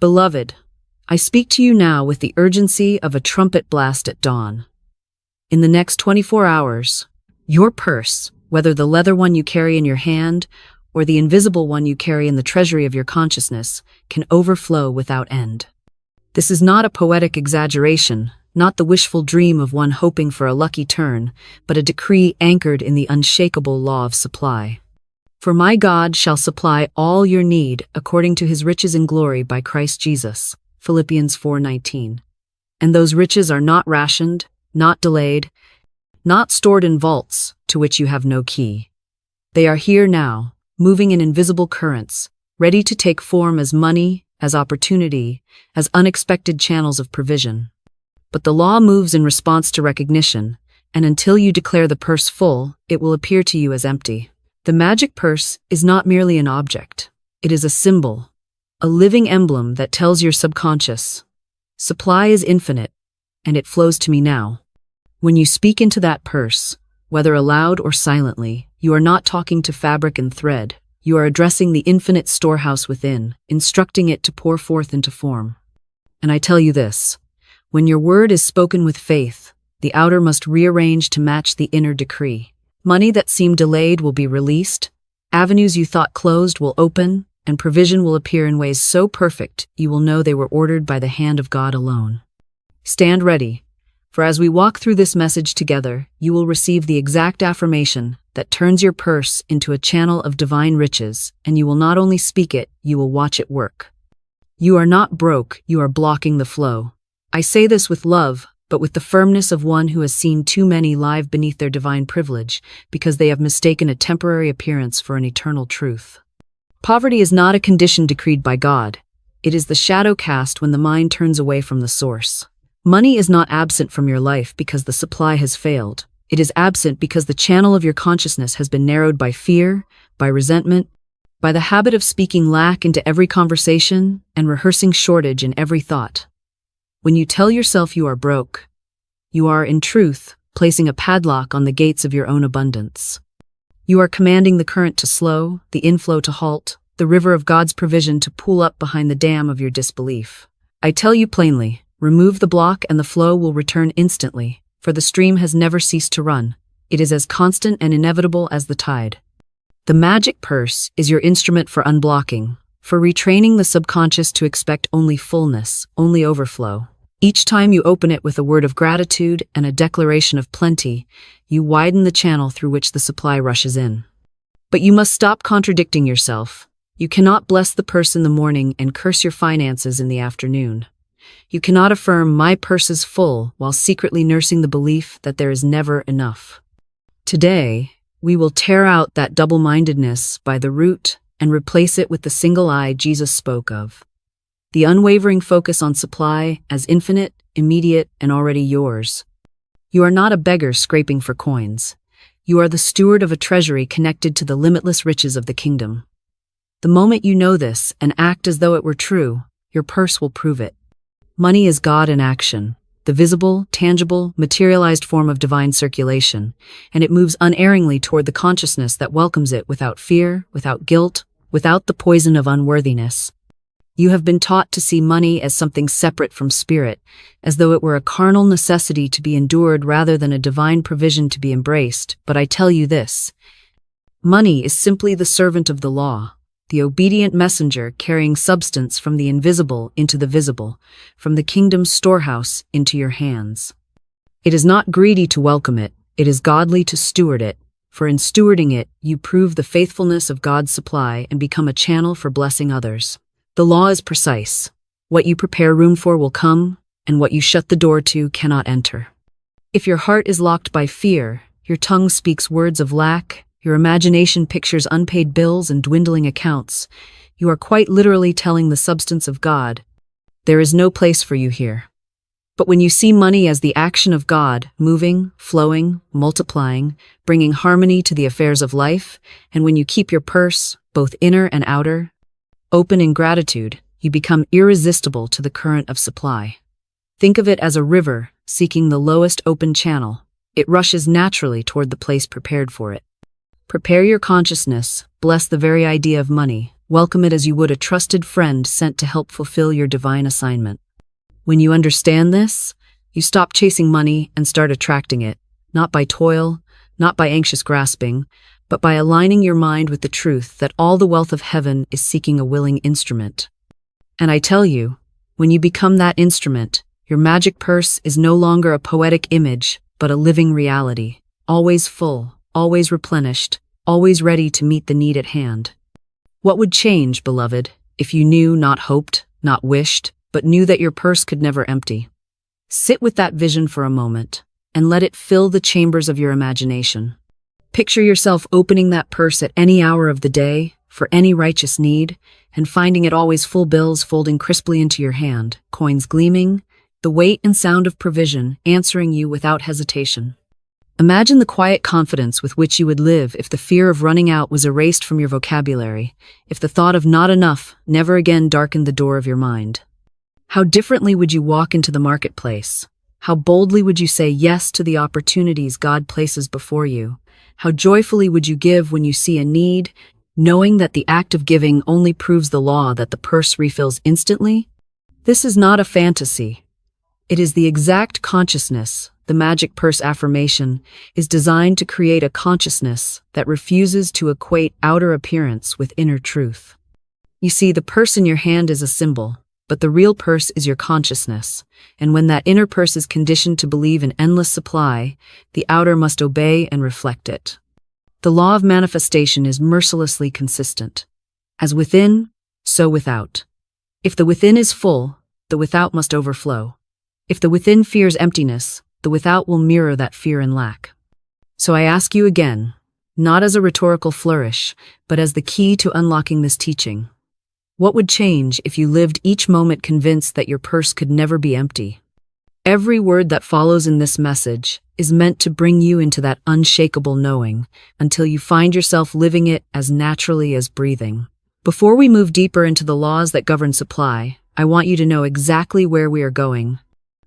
Beloved, I speak to you now with the urgency of a trumpet blast at dawn. In the next 24 hours, your purse, whether the leather one you carry in your hand or the invisible one you carry in the treasury of your consciousness, can overflow without end. This is not a poetic exaggeration, not the wishful dream of one hoping for a lucky turn, but a decree anchored in the unshakable law of supply. For my God shall supply all your need according to his riches in glory by Christ Jesus. Philippians 4:19. And those riches are not rationed, not delayed, not stored in vaults to which you have no key. They are here now, moving in invisible currents, ready to take form as money, as opportunity, as unexpected channels of provision. But the law moves in response to recognition, and until you declare the purse full, it will appear to you as empty. The magic purse is not merely an object. It is a symbol, a living emblem that tells your subconscious, supply is infinite, and it flows to me now. When you speak into that purse, whether aloud or silently, you are not talking to fabric and thread. You are addressing the infinite storehouse within, instructing it to pour forth into form. And I tell you this, when your word is spoken with faith, the outer must rearrange to match the inner decree. Money that seemed delayed will be released, avenues you thought closed will open, and provision will appear in ways so perfect you will know they were ordered by the hand of God alone. Stand ready, for as we walk through this message together, you will receive the exact affirmation that turns your purse into a channel of divine riches, and you will not only speak it, you will watch it work. You are not broke, you are blocking the flow. I say this with love, but with the firmness of one who has seen too many live beneath their divine privilege because they have mistaken a temporary appearance for an eternal truth. Poverty is not a condition decreed by God. It is the shadow cast when the mind turns away from the source. Money is not absent from your life because the supply has failed. It is absent because the channel of your consciousness has been narrowed by fear, by resentment, by the habit of speaking lack into every conversation and rehearsing shortage in every thought. When you tell yourself you are broke, you are, in truth, placing a padlock on the gates of your own abundance. You are commanding the current to slow, the inflow to halt, the river of God's provision to pool up behind the dam of your disbelief. I tell you plainly, remove the block and the flow will return instantly, for the stream has never ceased to run. It is as constant and inevitable as the tide. The magic purse is your instrument for unblocking, for retraining the subconscious to expect only fullness, only overflow. Each time you open it with a word of gratitude and a declaration of plenty, you widen the channel through which the supply rushes in. But you must stop contradicting yourself. You cannot bless the purse in the morning and curse your finances in the afternoon. You cannot affirm, "My purse is full," while secretly nursing the belief that there is never enough. Today, we will tear out that double-mindedness by the root and replace it with the single eye Jesus spoke of. The unwavering focus on supply as infinite, immediate, and already yours. You are not a beggar scraping for coins. You are the steward of a treasury connected to the limitless riches of the kingdom. The moment you know this and act as though it were true, your purse will prove it. Money is God in action, the visible, tangible, materialized form of divine circulation, and it moves unerringly toward the consciousness that welcomes it without fear, without guilt, without the poison of unworthiness. You have been taught to see money as something separate from spirit, as though it were a carnal necessity to be endured rather than a divine provision to be embraced. But I tell you this, money is simply the servant of the law, the obedient messenger carrying substance from the invisible into the visible, from the kingdom's storehouse into your hands. It is not greedy to welcome it, it is godly to steward it, for in stewarding it, you prove the faithfulness of God's supply and become a channel for blessing others. The law is precise. What you prepare room for will come, and what you shut the door to cannot enter. If your heart is locked by fear, your tongue speaks words of lack, your imagination pictures unpaid bills and dwindling accounts, you are quite literally telling the substance of God, there is no place for you here. But when you see money as the action of God, moving, flowing, multiplying, bringing harmony to the affairs of life, and when you keep your purse, both inner and outer, open in gratitude, you become irresistible to the current of supply. Think of it as a river seeking the lowest open channel. It rushes naturally toward the place prepared for it. Prepare your consciousness, bless the very idea of money, Welcome it as you would a trusted friend sent to help fulfill your divine assignment. When you understand this, you stop chasing money and start attracting it, not by toil, not by anxious grasping, but by aligning your mind with the truth that all the wealth of heaven is seeking a willing instrument. And I tell you, when you become that instrument, your magic purse is no longer a poetic image, but a living reality, always full, always replenished, always ready to meet the need at hand. What would change, beloved, if you knew, not hoped, not wished, but knew that your purse could never empty? Sit with that vision for a moment, and let it fill the chambers of your imagination. Picture yourself opening that purse at any hour of the day, for any righteous need, and finding it always full, bills folding crisply into your hand, coins gleaming, the weight and sound of provision answering you without hesitation. Imagine the quiet confidence with which you would live if the fear of running out was erased from your vocabulary, if the thought of not enough never again darkened the door of your mind. How differently would you walk into the marketplace? How boldly would you say yes to the opportunities God places before you? How joyfully would you give when you see a need, knowing that the act of giving only proves the law that the purse refills instantly? This is not a fantasy. It is the exact consciousness. The magic purse affirmation is designed to create a consciousness that refuses to equate outer appearance with inner truth. You see, the purse in your hand is a symbol, but the real purse is your consciousness, and when that inner purse is conditioned to believe in endless supply, the outer must obey and reflect it. The law of manifestation is mercilessly consistent. As within, so without. If the within is full, the without must overflow. If the within fears emptiness, the without will mirror that fear and lack. So I ask you again, not as a rhetorical flourish, but as the key to unlocking this teaching. What would change if you lived each moment convinced that your purse could never be empty? Every word that follows in this message is meant to bring you into that unshakable knowing until you find yourself living it as naturally as breathing. Before we move deeper into the laws that govern supply, I want you to know exactly where we are going.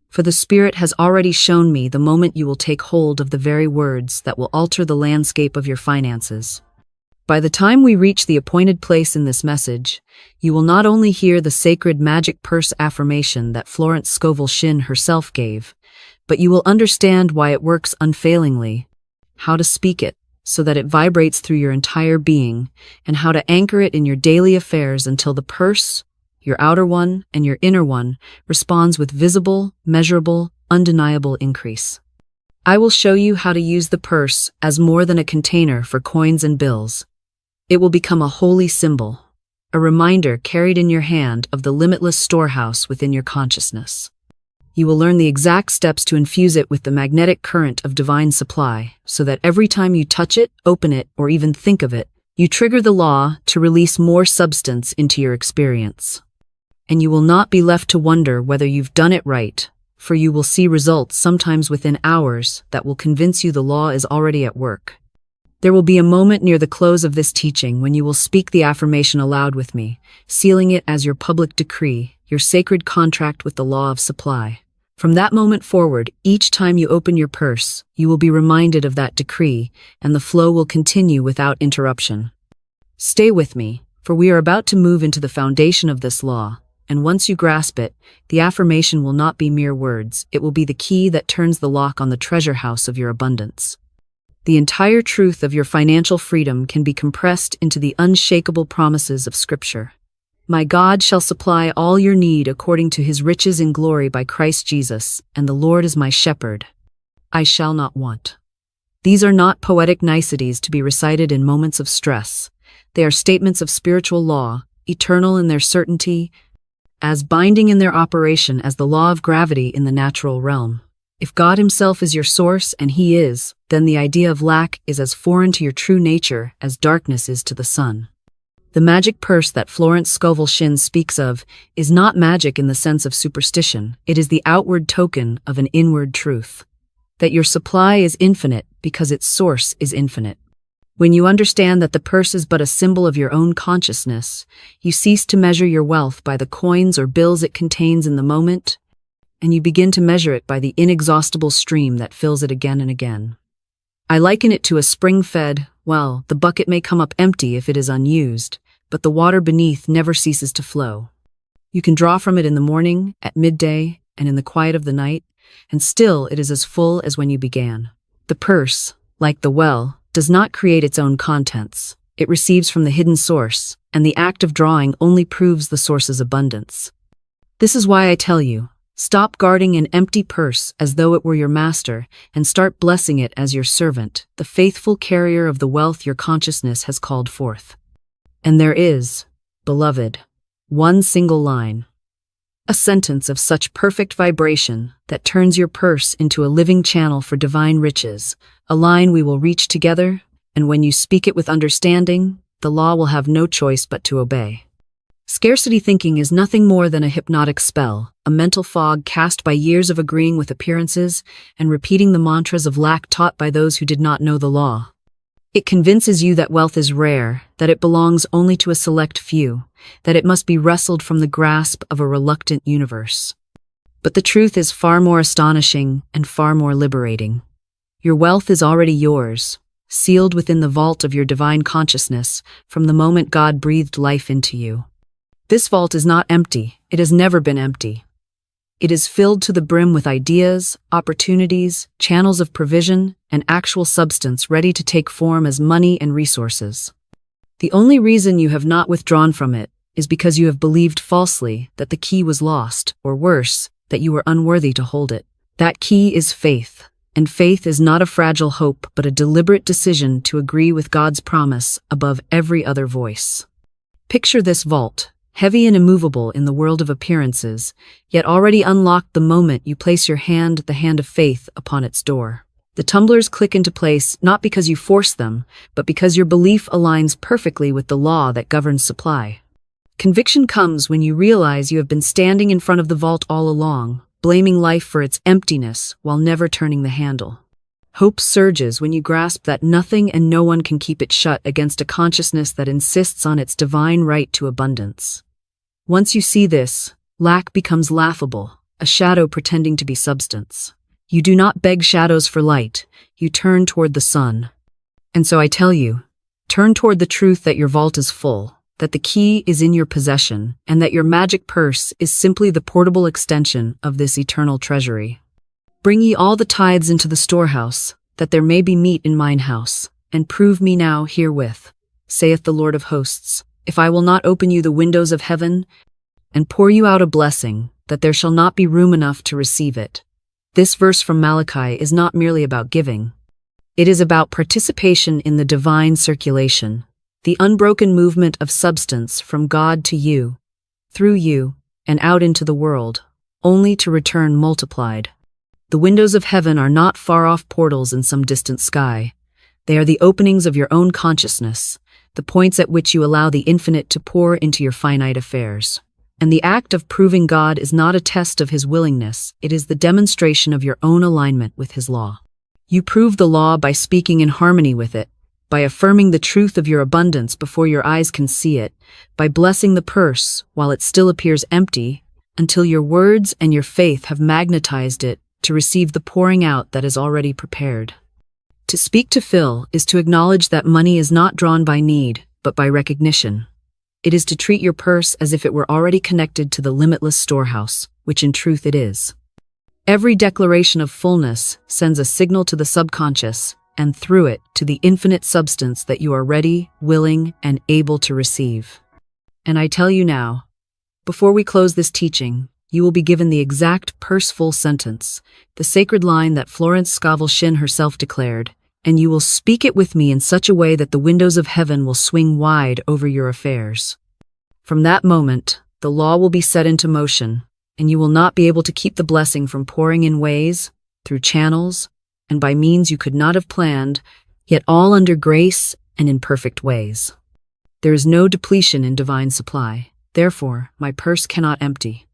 For the Spirit has already shown me the moment you will take hold of the very words that will alter the landscape of your finances. By the time we reach the appointed place in this message, you will not only hear the sacred magic purse affirmation that Florence Scovel Shinn herself gave, but you will understand why it works unfailingly, how to speak it so that it vibrates through your entire being, and how to anchor it in your daily affairs until the purse, your outer one and your inner one, responds with visible, measurable, undeniable increase. I will show you how to use the purse as more than a container for coins and bills. It will become a holy symbol, a reminder carried in your hand of the limitless storehouse within your consciousness. You will learn the exact steps to infuse it with the magnetic current of divine supply, so that every time you touch it, open it, or even think of it, you trigger the law to release more substance into your experience. And you will not be left to wonder whether you've done it right, for you will see results sometimes within hours that will convince you the law is already at work. There will be a moment near the close of this teaching when you will speak the affirmation aloud with me, sealing it as your public decree, your sacred contract with the law of supply. From that moment forward, each time you open your purse, you will be reminded of that decree, and the flow will continue without interruption. Stay with me, for we are about to move into the foundation of this law, and once you grasp it, the affirmation will not be mere words, it will be the key that turns the lock on the treasure house of your abundance. The entire truth of your financial freedom can be compressed into the unshakable promises of Scripture. My God shall supply all your need according to his riches in glory by Christ Jesus, and the Lord is my shepherd. I shall not want. These are not poetic niceties to be recited in moments of stress. They are statements of spiritual law, eternal in their certainty, as binding in their operation as the law of gravity in the natural realm. If God himself is your source, and he is, then the idea of lack is as foreign to your true nature as darkness is to the sun. The magic purse that Florence Scovel Shinn speaks of is not magic in the sense of superstition. It is the outward token of an inward truth. That your supply is infinite because its source is infinite. When you understand that the purse is but a symbol of your own consciousness, you cease to measure your wealth by the coins or bills it contains in the moment, and you begin to measure it by the inexhaustible stream that fills it again and again. I liken it to a spring-fed, well, the bucket may come up empty if it is unused, but the water beneath never ceases to flow. You can draw from it in the morning, at midday, and in the quiet of the night, and still it is as full as when you began. The purse, like the well, does not create its own contents. It receives from the hidden source, and the act of drawing only proves the source's abundance. This is why I tell you, stop guarding an empty purse as though it were your master, and start blessing it as your servant, the faithful carrier of the wealth your consciousness has called forth. And there is, beloved, one single line, a sentence of such perfect vibration that turns your purse into a living channel for divine riches, a line we will reach together, and when you speak it with understanding, the law will have no choice but to obey. Scarcity thinking is nothing more than a hypnotic spell, a mental fog cast by years of agreeing with appearances and repeating the mantras of lack taught by those who did not know the law. It convinces you that wealth is rare, that it belongs only to a select few, that it must be wrestled from the grasp of a reluctant universe. But the truth is far more astonishing and far more liberating. Your wealth is already yours, sealed within the vault of your divine consciousness from the moment God breathed life into you. This vault is not empty. It has never been empty. It is filled to the brim with ideas, opportunities, channels of provision, and actual substance ready to take form as money and resources. The only reason you have not withdrawn from it is because you have believed falsely that the key was lost, or worse, that you were unworthy to hold it. That key is faith, and faith is not a fragile hope but a deliberate decision to agree with God's promise above every other voice. Picture this vault, heavy and immovable in the world of appearances, yet already unlocked the moment you place your hand, the hand of faith, upon its door. The tumblers click into place not because you force them, but because your belief aligns perfectly with the law that governs supply. Conviction comes when you realize you have been standing in front of the vault all along, blaming life for its emptiness while never turning the handle. Hope surges when you grasp that nothing and no one can keep it shut against a consciousness that insists on its divine right to abundance. Once you see this, lack becomes laughable, a shadow pretending to be substance. You do not beg shadows for light, you turn toward the sun. And so I tell you, turn toward the truth that your vault is full, that the key is in your possession, and that your magic purse is simply the portable extension of this eternal treasury. Bring ye all the tithes into the storehouse, that there may be meat in mine house, and prove me now herewith, saith the Lord of hosts, if I will not open you the windows of heaven, and pour you out a blessing, that there shall not be room enough to receive it. This verse from Malachi is not merely about giving. It is about participation in the divine circulation, the unbroken movement of substance from God to you, through you, and out into the world, only to return multiplied. The windows of heaven are not far-off portals in some distant sky. They are the openings of your own consciousness, the points at which you allow the infinite to pour into your finite affairs. And the act of proving God is not a test of his willingness, it is the demonstration of your own alignment with his law. You prove the law by speaking in harmony with it, by affirming the truth of your abundance before your eyes can see it, by blessing the purse while it still appears empty, until your words and your faith have magnetized it to receive the pouring out that is already prepared. To speak to fill is to acknowledge that money is not drawn by need, but by recognition. It is to treat your purse as if it were already connected to the limitless storehouse, which in truth it is. Every declaration of fullness sends a signal to the subconscious, and through it to the infinite substance that you are ready, willing, and able to receive. And I tell you now, before we close this teaching, you will be given the exact purse-full sentence, the sacred line that Florence Scovel Shinn herself declared, and you will speak it with me in such a way that the windows of heaven will swing wide over your affairs. From that moment, the law will be set into motion, and you will not be able to keep the blessing from pouring in ways, through channels, and by means you could not have planned, yet all under grace and in perfect ways. There is no depletion in divine supply. Therefore, my purse cannot empty.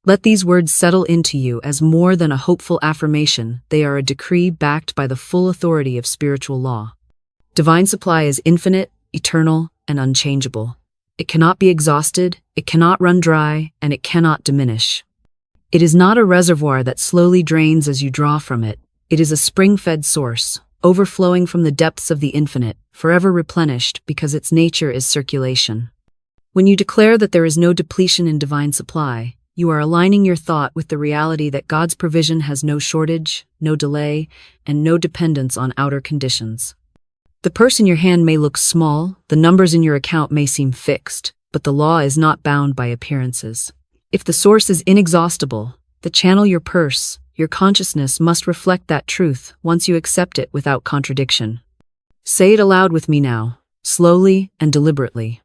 Let these words settle into you as more than a hopeful affirmation. They are a decree backed by the full authority of spiritual law. Divine supply is infinite, eternal, and unchangeable. It cannot be exhausted, it cannot run dry, and it cannot diminish. It is not a reservoir that slowly drains as you draw from it. It is a spring-fed source, overflowing from the depths of the infinite, forever replenished because its nature is circulation. When you declare that there is no depletion in divine supply, you are aligning your thought with the reality that God's provision has no shortage, no delay, and no dependence on outer conditions. The purse in your hand may look small, the numbers in your account may seem fixed, but the law is not bound by appearances. If the source is inexhaustible, the channel your purse, your consciousness must reflect that truth once you accept it without contradiction. Say it aloud with me now, slowly and deliberately.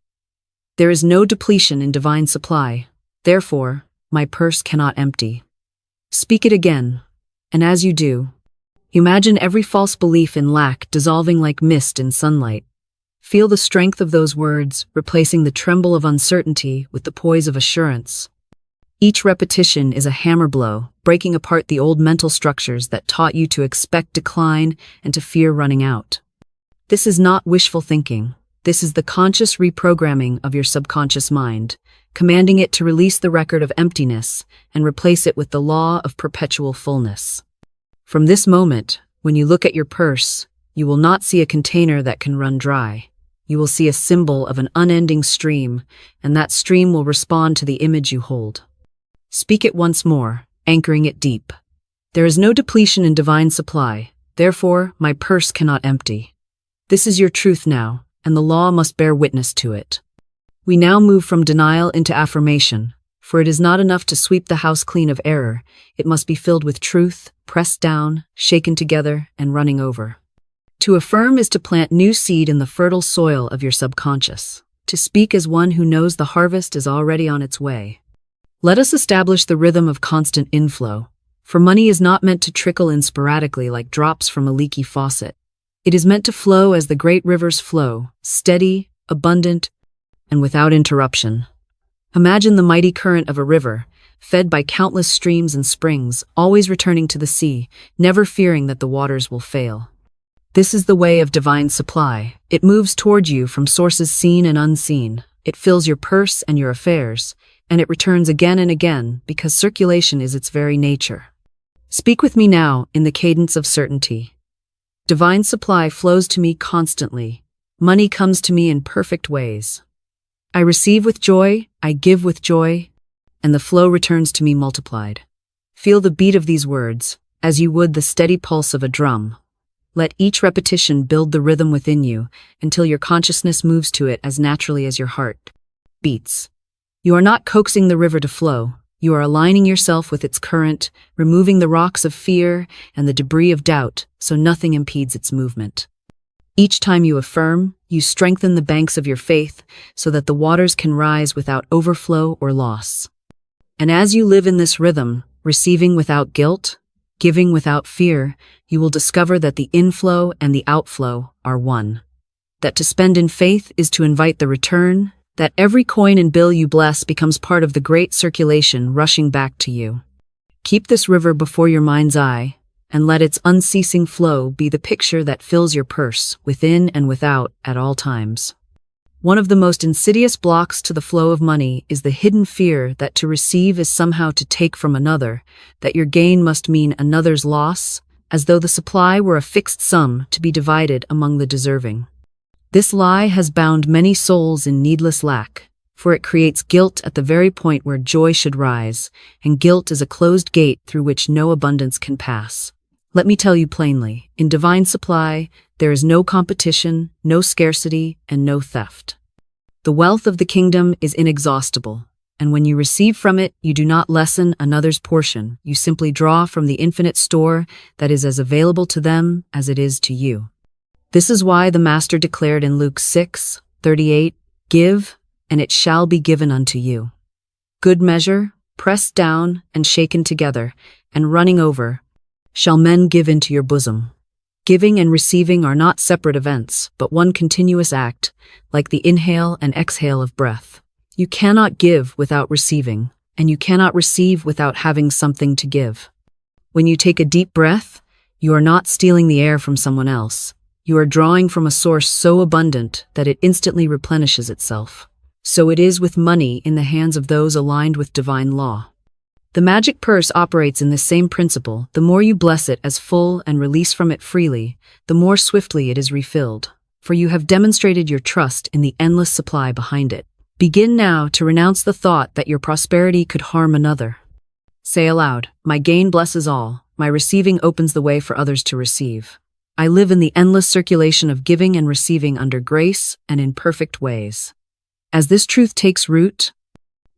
There is no depletion in divine supply, therefore, my purse cannot empty. Speak it again, and as you do, imagine every false belief in lack dissolving like mist in sunlight. Feel the strength of those words, replacing the tremble of uncertainty with the poise of assurance. Each repetition is a hammer blow, breaking apart the old mental structures that taught you to expect decline and to fear running out. This is not wishful thinking. This is the conscious reprogramming of your subconscious mind, commanding it to release the record of emptiness and replace it with the law of perpetual fullness. From this moment, when you look at your purse, you will not see a container that can run dry. You will see a symbol of an unending stream, and that stream will respond to the image you hold. Speak it once more, anchoring it deep. There is no depletion in divine supply, therefore my purse cannot empty. This is your truth now, and the law must bear witness to it. We now move from denial into affirmation, for it is not enough to sweep the house clean of error, it must be filled with truth, pressed down, shaken together, and running over. To affirm is to plant new seed in the fertile soil of your subconscious, to speak as one who knows the harvest is already on its way. Let us establish the rhythm of constant inflow, for money is not meant to trickle in sporadically like drops from a leaky faucet. It is meant to flow as the great rivers flow, steady, abundant, and without interruption. Imagine the mighty current of a river, fed by countless streams and springs, always returning to the sea, never fearing that the waters will fail. This is the way of divine supply. It moves toward you from sources seen and unseen. It fills your purse and your affairs, and it returns again and again because circulation is its very nature. Speak with me now in the cadence of certainty. Divine supply flows to me constantly. Money comes to me in perfect ways. I receive with joy, I give with joy, and the flow returns to me multiplied. Feel the beat of these words, as you would the steady pulse of a drum. Let each repetition build the rhythm within you until your consciousness moves to it as naturally as your heart beats. You are not coaxing the river to flow. You are aligning yourself with its current, removing the rocks of fear and the debris of doubt so nothing impedes its movement. Each time you affirm, you strengthen the banks of your faith so that the waters can rise without overflow or loss. And as you live in this rhythm, receiving without guilt, giving without fear, you will discover that the inflow and the outflow are one. That to spend in faith is to invite the return, that every coin and bill you bless becomes part of the great circulation rushing back to you. Keep this river before your mind's eye, and let its unceasing flow be the picture that fills your purse, within and without, at all times. One of the most insidious blocks to the flow of money is the hidden fear that to receive is somehow to take from another, that your gain must mean another's loss, as though the supply were a fixed sum to be divided among the deserving. This lie has bound many souls in needless lack, for it creates guilt at the very point where joy should rise, and guilt is a closed gate through which no abundance can pass. Let me tell you plainly, in divine supply, there is no competition, no scarcity, and no theft. The wealth of the kingdom is inexhaustible, and when you receive from it, you do not lessen another's portion, you simply draw from the infinite store that is as available to them as it is to you. This is why the Master declared in Luke 6:38, "Give, and it shall be given unto you. Good measure, pressed down and shaken together, and running over, shall men give into your bosom." Giving and receiving are not separate events, but one continuous act, like the inhale and exhale of breath. You cannot give without receiving, and you cannot receive without having something to give. When you take a deep breath, you are not stealing the air from someone else. You are drawing from a source so abundant that it instantly replenishes itself. So it is with money in the hands of those aligned with divine law. The magic purse operates in this same principle. The more you bless it as full and release from it freely, the more swiftly it is refilled, for you have demonstrated your trust in the endless supply behind it. Begin now to renounce the thought that your prosperity could harm another. Say aloud, "My gain blesses all, my receiving opens the way for others to receive. I live in the endless circulation of giving and receiving under grace and in perfect ways." As this truth takes root,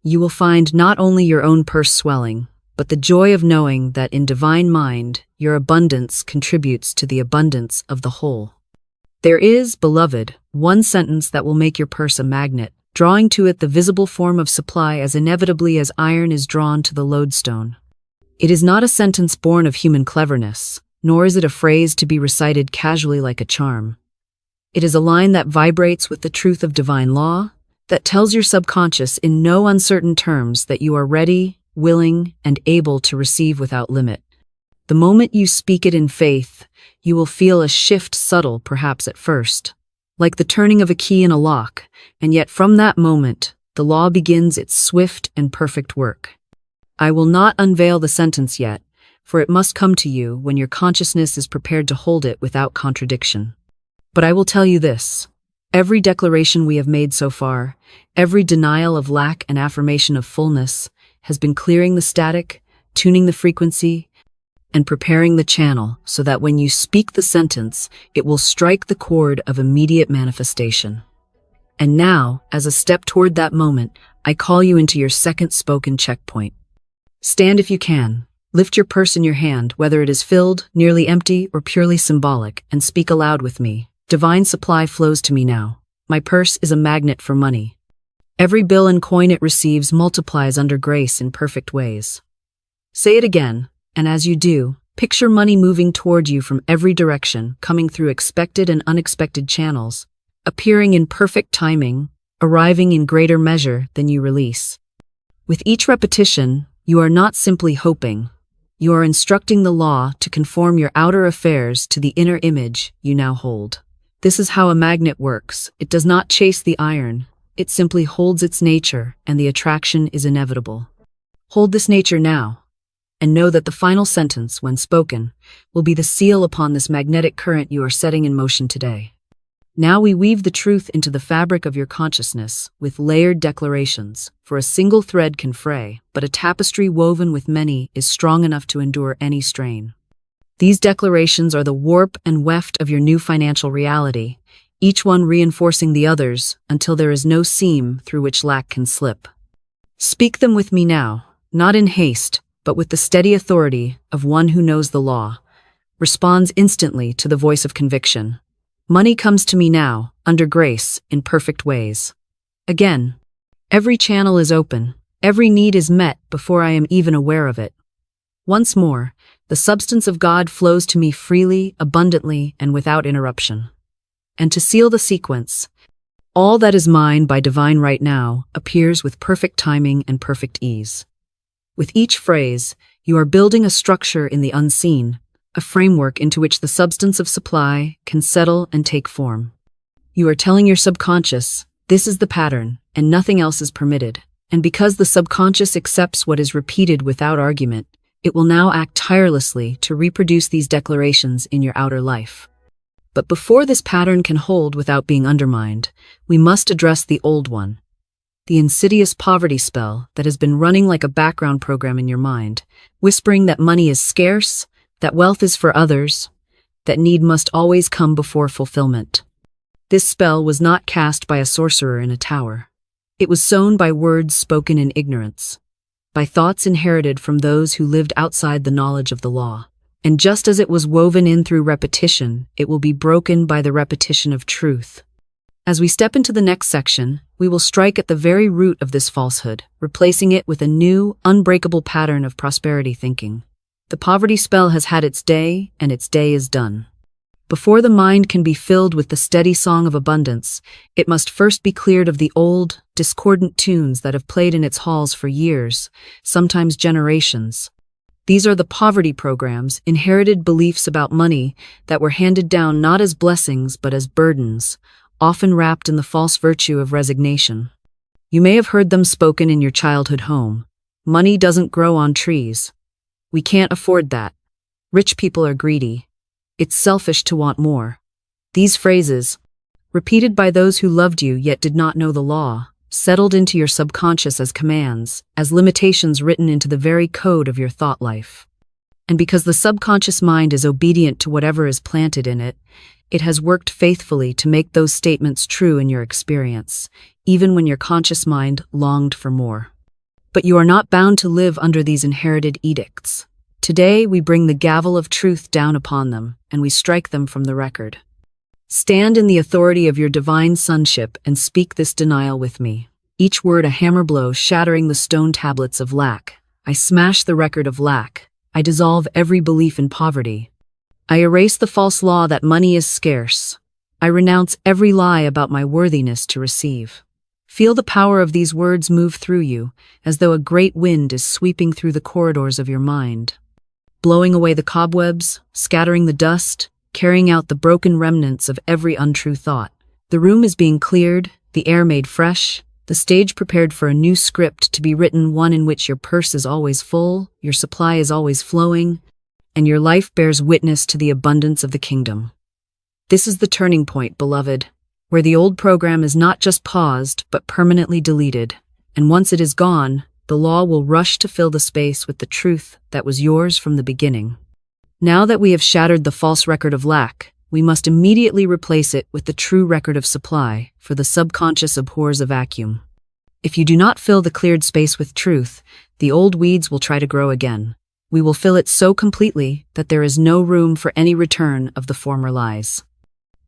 you will find not only your own purse swelling, but the joy of knowing that in divine mind, your abundance contributes to the abundance of the whole. There is, beloved, one sentence that will make your purse a magnet, drawing to it the visible form of supply as inevitably as iron is drawn to the lodestone. It is not a sentence born of human cleverness, nor is it a phrase to be recited casually like a charm. It is a line that vibrates with the truth of divine law, that tells your subconscious in no uncertain terms that you are ready, willing, and able to receive without limit. The moment you speak it in faith, you will feel a shift, subtle perhaps at first, like the turning of a key in a lock, and yet from that moment, the law begins its swift and perfect work. I will not unveil the sentence yet, for it must come to you when your consciousness is prepared to hold it without contradiction. But I will tell you this: every declaration we have made so far, every denial of lack and affirmation of fullness, has been clearing the static, tuning the frequency, and preparing the channel so that when you speak the sentence, it will strike the chord of immediate manifestation. And now, as a step toward that moment, I call you into your second spoken checkpoint. Stand if you can. Lift your purse in your hand, whether it is filled, nearly empty, or purely symbolic, and speak aloud with me. Divine supply flows to me now. My purse is a magnet for money. Every bill and coin it receives multiplies under grace in perfect ways. Say it again, and as you do, picture money moving toward you from every direction, coming through expected and unexpected channels, appearing in perfect timing, arriving in greater measure than you release. With each repetition, you are not simply hoping. You are instructing the law to conform your outer affairs to the inner image you now hold. This is how a magnet works. It does not chase the iron. It simply holds its nature, and the attraction is inevitable. Hold this nature now, and know that the final sentence, when spoken, will be the seal upon this magnetic current you are setting in motion today. Now we weave the truth into the fabric of your consciousness with layered declarations, for a single thread can fray, but a tapestry woven with many is strong enough to endure any strain. These declarations are the warp and weft of your new financial reality, each one reinforcing the others until there is no seam through which lack can slip. Speak them with me now, not in haste, but with the steady authority of one who knows the law, responds instantly to the voice of conviction. Money comes to me now, under grace, in perfect ways. Again, every channel is open, every need is met before I am even aware of it. Once more, the substance of God flows to me freely, abundantly, and without interruption. And to seal the sequence, all that is mine by divine right now appears with perfect timing and perfect ease. With each phrase, you are building a structure in the unseen, a framework into which the substance of supply can settle and take form. You are telling your subconscious, this is the pattern, and nothing else is permitted. And because the subconscious accepts what is repeated without argument, it will now act tirelessly to reproduce these declarations in your outer life. But before this pattern can hold without being undermined, we must address the old one, the insidious poverty spell that has been running like a background program in your mind, whispering that money is scarce, that wealth is for others, that need must always come before fulfillment. This spell was not cast by a sorcerer in a tower. It was sown by words spoken in ignorance, by thoughts inherited from those who lived outside the knowledge of the law. And just as it was woven in through repetition, it will be broken by the repetition of truth. As we step into the next section, we will strike at the very root of this falsehood, replacing it with a new, unbreakable pattern of prosperity thinking. The poverty spell has had its day, and its day is done. Before the mind can be filled with the steady song of abundance, it must first be cleared of the old, discordant tunes that have played in its halls for years, sometimes generations. These are the poverty programs, inherited beliefs about money that were handed down not as blessings but as burdens, often wrapped in the false virtue of resignation. You may have heard them spoken in your childhood home. Money doesn't grow on trees. We can't afford that. Rich people are greedy. It's selfish to want more. These phrases, repeated by those who loved you yet did not know the law, settled into your subconscious as commands, as limitations written into the very code of your thought life. And because the subconscious mind is obedient to whatever is planted in it, it has worked faithfully to make those statements true in your experience, even when your conscious mind longed for more. But you are not bound to live under these inherited edicts. Today, we bring the gavel of truth down upon them, and we strike them from the record. Stand in the authority of your divine sonship and speak this denial with me. Each word a hammer blow shattering the stone tablets of lack. I smash the record of lack. I dissolve every belief in poverty. I erase the false law that money is scarce. I renounce every lie about my worthiness to receive. Feel the power of these words move through you, as though a great wind is sweeping through the corridors of your mind, blowing away the cobwebs, scattering the dust, carrying out the broken remnants of every untrue thought. The room is being cleared, the air made fresh, the stage prepared for a new script to be written, one in which your purse is always full, your supply is always flowing, and your life bears witness to the abundance of the kingdom. This is the turning point, beloved, where the old program is not just paused, but permanently deleted, and once it is gone, the law will rush to fill the space with the truth that was yours from the beginning. Now that we have shattered the false record of lack, we must immediately replace it with the true record of supply, for the subconscious abhors a vacuum. If you do not fill the cleared space with truth, the old weeds will try to grow again. We will fill it so completely that there is no room for any return of the former lies.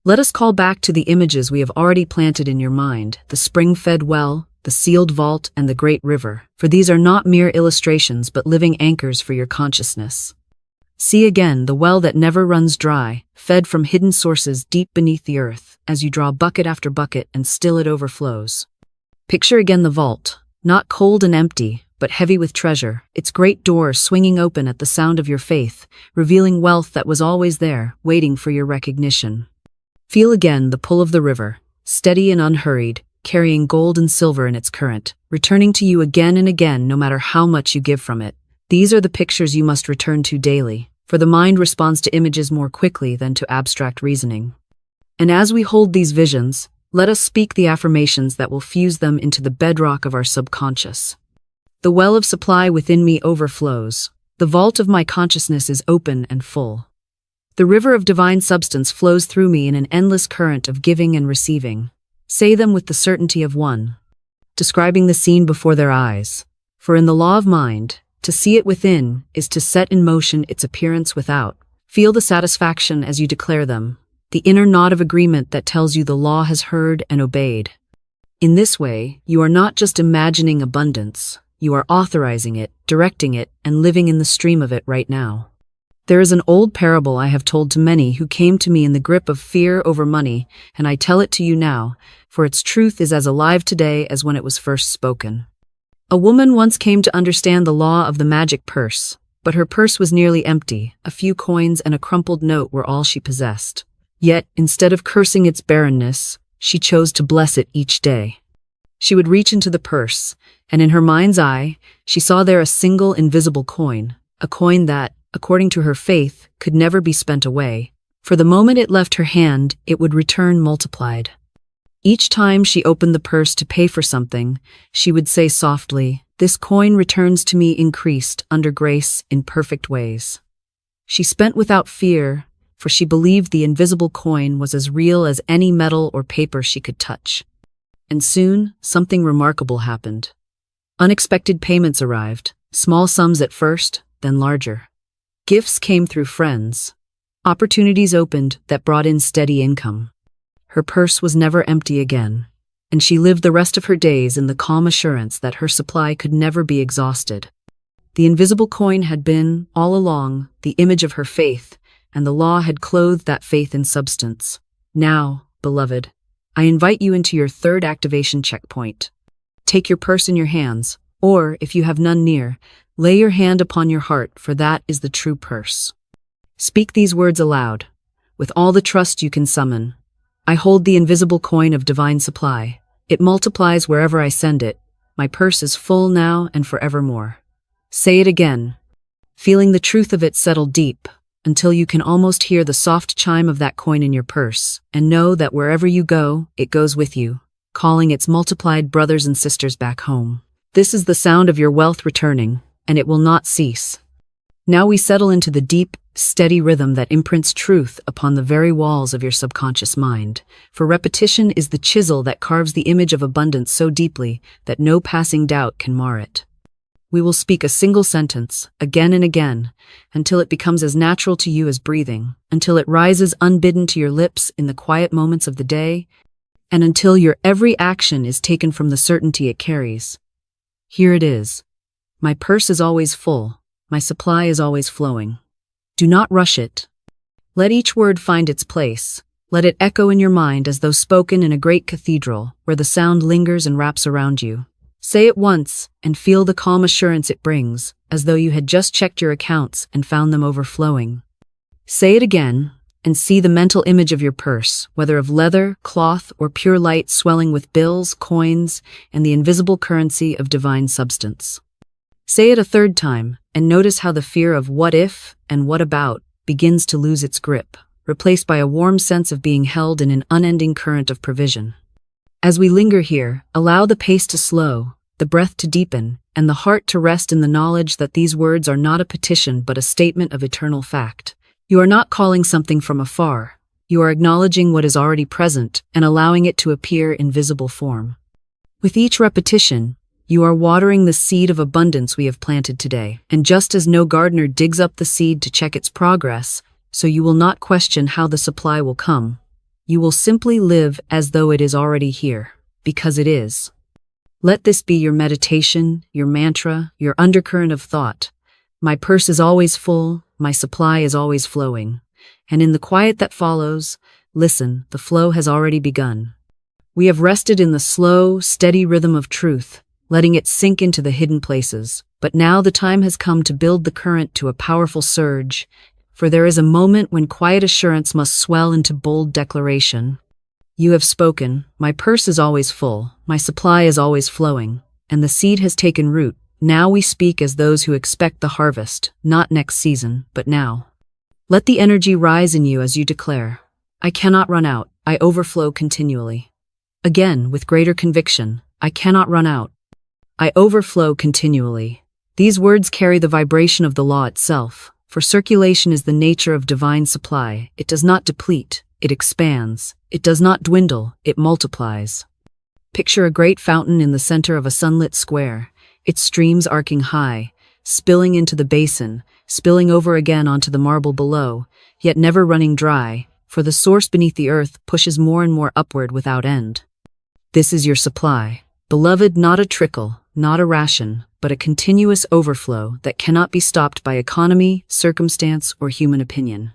Let us call back to the images we have already planted in your mind, the spring-fed well, the sealed vault, and the great river, for these are not mere illustrations but living anchors for your consciousness. See again the well that never runs dry, fed from hidden sources deep beneath the earth, as you draw bucket after bucket and still it overflows. Picture again the vault, not cold and empty, but heavy with treasure, its great door swinging open at the sound of your faith, revealing wealth that was always there, waiting for your recognition. Feel again the pull of the river, steady and unhurried, carrying gold and silver in its current, returning to you again and again no matter how much you give from it. These are the pictures you must return to daily, for the mind responds to images more quickly than to abstract reasoning. And as we hold these visions, let us speak the affirmations that will fuse them into the bedrock of our subconscious. The well of supply within me overflows. The vault of my consciousness is open and full. The river of divine substance flows through me in an endless current of giving and receiving. Say them with the certainty of one, describing the scene before their eyes. For in the law of mind, to see it within is to set in motion its appearance without. Feel the satisfaction as you declare them, the inner nod of agreement that tells you the law has heard and obeyed. In this way, you are not just imagining abundance, you are authorizing it, directing it, and living in the stream of it right now. There is an old parable I have told to many who came to me in the grip of fear over money, and I tell it to you now, for its truth is as alive today as when it was first spoken. A woman once came to understand the law of the magic purse, but her purse was nearly empty. A few coins and a crumpled note were all she possessed. Yet, instead of cursing its barrenness, she chose to bless it each day. She would reach into the purse, and in her mind's eye, she saw there a single invisible coin, a coin that, according to her faith, could never be spent away. For the moment it left her hand, it would return multiplied. Each time she opened the purse to pay for something, she would say softly, "This coin returns to me increased, under grace, in perfect ways." She spent without fear, for she believed the invisible coin was as real as any metal or paper she could touch. And soon, something remarkable happened. Unexpected payments arrived, small sums at first, then larger. Gifts came through friends. Opportunities opened that brought in steady income. Her purse was never empty again, and she lived the rest of her days in the calm assurance that her supply could never be exhausted. The invisible coin had been, all along, the image of her faith, and the law had clothed that faith in substance. Now, beloved, I invite you into your third activation checkpoint. Take your purse in your hands, or, if you have none near, lay your hand upon your heart, for that is the true purse. Speak these words aloud, with all the trust you can summon. I hold the invisible coin of divine supply. It multiplies wherever I send it. My purse is full now and forevermore. Say it again, feeling the truth of it settle deep, until you can almost hear the soft chime of that coin in your purse, and know that wherever you go, it goes with you, calling its multiplied brothers and sisters back home. This is the sound of your wealth returning, and it will not cease. Now we settle into the deep, steady rhythm that imprints truth upon the very walls of your subconscious mind. For repetition is the chisel that carves the image of abundance so deeply that no passing doubt can mar it. We will speak a single sentence, again and again, until it becomes as natural to you as breathing, until it rises unbidden to your lips in the quiet moments of the day, and until your every action is taken from the certainty it carries. Here it is. My purse is always full. My supply is always flowing. Do not rush it. Let each word find its place. Let it echo in your mind as though spoken in a great cathedral, where the sound lingers and wraps around you. Say it once, and feel the calm assurance it brings, as though you had just checked your accounts and found them overflowing. Say it again, and see the mental image of your purse, whether of leather, cloth, or pure light, swelling with bills, coins, and the invisible currency of divine substance. Say it a third time, and notice how the fear of what if and what about begins to lose its grip, replaced by a warm sense of being held in an unending current of provision. As we linger here, allow the pace to slow, the breath to deepen, and the heart to rest in the knowledge that these words are not a petition but a statement of eternal fact. You are not calling something from afar. You are acknowledging what is already present and allowing it to appear in visible form. With each repetition, you are watering the seed of abundance we have planted today. And just as no gardener digs up the seed to check its progress, so you will not question how the supply will come. You will simply live as though it is already here, because it is. Let this be your meditation, your mantra, your undercurrent of thought. My purse is always full, my supply is always flowing. And in the quiet that follows, listen, the flow has already begun. We have rested in the slow, steady rhythm of truth, letting it sink into the hidden places. But now the time has come to build the current to a powerful surge, for there is a moment when quiet assurance must swell into bold declaration. You have spoken, my purse is always full, my supply is always flowing, and the seed has taken root. Now we speak as those who expect the harvest, not next season, but now. Let the energy rise in you as you declare, I cannot run out, I overflow continually. Again, with greater conviction, I cannot run out. I overflow continually. These words carry the vibration of the law itself, for circulation is the nature of divine supply. It does not deplete, it expands. It does not dwindle, it multiplies. Picture a great fountain in the center of a sunlit square, its streams arcing high, spilling into the basin, spilling over again onto the marble below, yet never running dry, for the source beneath the earth pushes more and more upward without end. This is your supply. Beloved, not a trickle, not a ration, but a continuous overflow that cannot be stopped by economy, circumstance, or human opinion.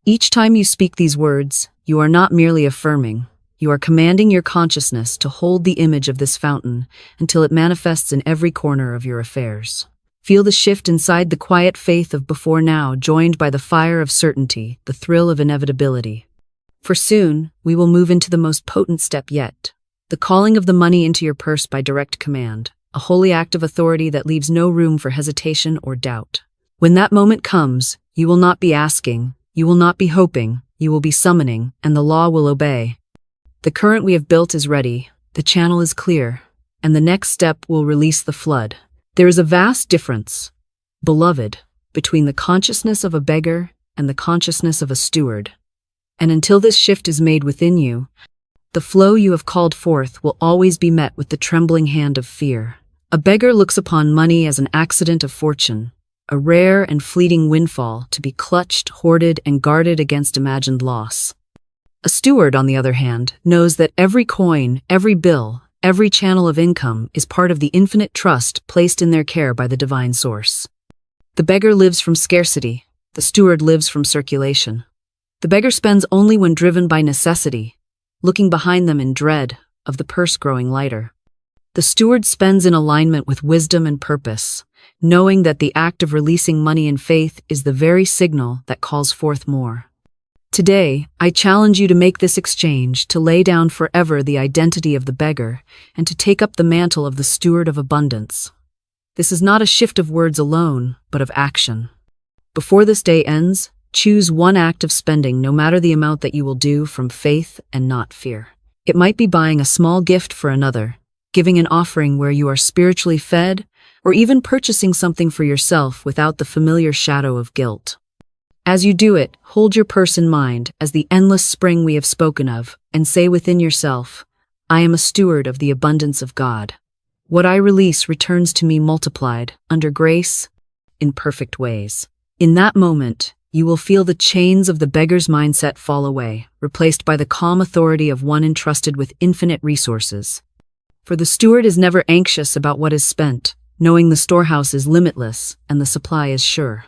Each time you speak these words, you are not merely affirming, you are commanding your consciousness to hold the image of this fountain until it manifests in every corner of your affairs. Feel the shift inside the quiet faith of before now, joined by the fire of certainty, the thrill of inevitability. For soon, we will move into the most potent step yet. The calling of the money into your purse by direct command, a holy act of authority that leaves no room for hesitation or doubt. When that moment comes, you will not be asking, you will not be hoping, you will be summoning, and the law will obey. The current we have built is ready, the channel is clear, and the next step will release the flood. There is a vast difference, beloved, between the consciousness of a beggar and the consciousness of a steward. And until this shift is made within you, the flow you have called forth will always be met with the trembling hand of fear. A beggar looks upon money as an accident of fortune, a rare and fleeting windfall to be clutched, hoarded, and guarded against imagined loss. A steward, on the other hand, knows that every coin, every bill, every channel of income is part of the infinite trust placed in their care by the divine source. The beggar lives from scarcity, the steward lives from circulation. The beggar spends only when driven by necessity, looking behind them in dread of the purse growing lighter. The steward spends in alignment with wisdom and purpose, knowing that the act of releasing money in faith is the very signal that calls forth more. Today, I challenge you to make this exchange, to lay down forever the identity of the beggar, and to take up the mantle of the steward of abundance. This is not a shift of words alone, but of action. Before this day ends, choose one act of spending, no matter the amount, that you will do from faith and not fear. It might be buying a small gift for another, giving an offering where you are spiritually fed, or even purchasing something for yourself without the familiar shadow of guilt. As you do it, hold your purse in mind as the endless spring we have spoken of, and say within yourself, I am a steward of the abundance of God. What I release returns to me multiplied, under grace, in perfect ways. In that moment, you will feel the chains of the beggar's mindset fall away, replaced by the calm authority of one entrusted with infinite resources. For the steward is never anxious about what is spent, knowing the storehouse is limitless and the supply is sure.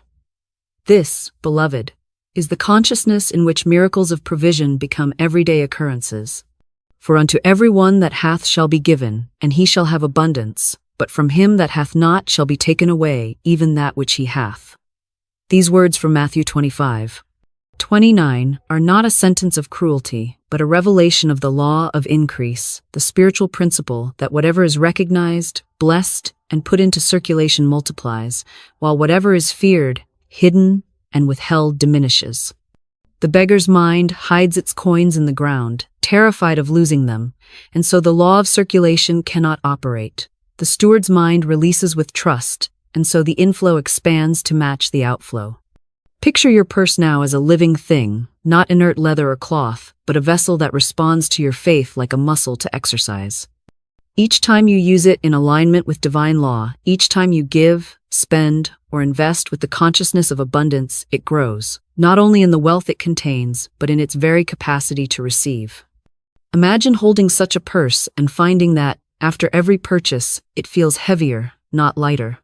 This, beloved, is the consciousness in which miracles of provision become everyday occurrences. For unto every one that hath shall be given, and he shall have abundance, but from him that hath not shall be taken away even that which he hath. These words from Matthew 25:29 are not a sentence of cruelty, but a revelation of the law of increase, the spiritual principle that whatever is recognized, blessed, and put into circulation multiplies, while whatever is feared, hidden, and withheld diminishes. The beggar's mind hides its coins in the ground, terrified of losing them, and so the law of circulation cannot operate. The steward's mind releases with trust, and so the inflow expands to match the outflow. Picture your purse now as a living thing, not inert leather or cloth, but a vessel that responds to your faith like a muscle to exercise. Each time you use it in alignment with divine law, each time you give, spend, or invest with the consciousness of abundance, it grows, not only in the wealth it contains, but in its very capacity to receive. Imagine holding such a purse and finding that, after every purchase, it feels heavier, not lighter.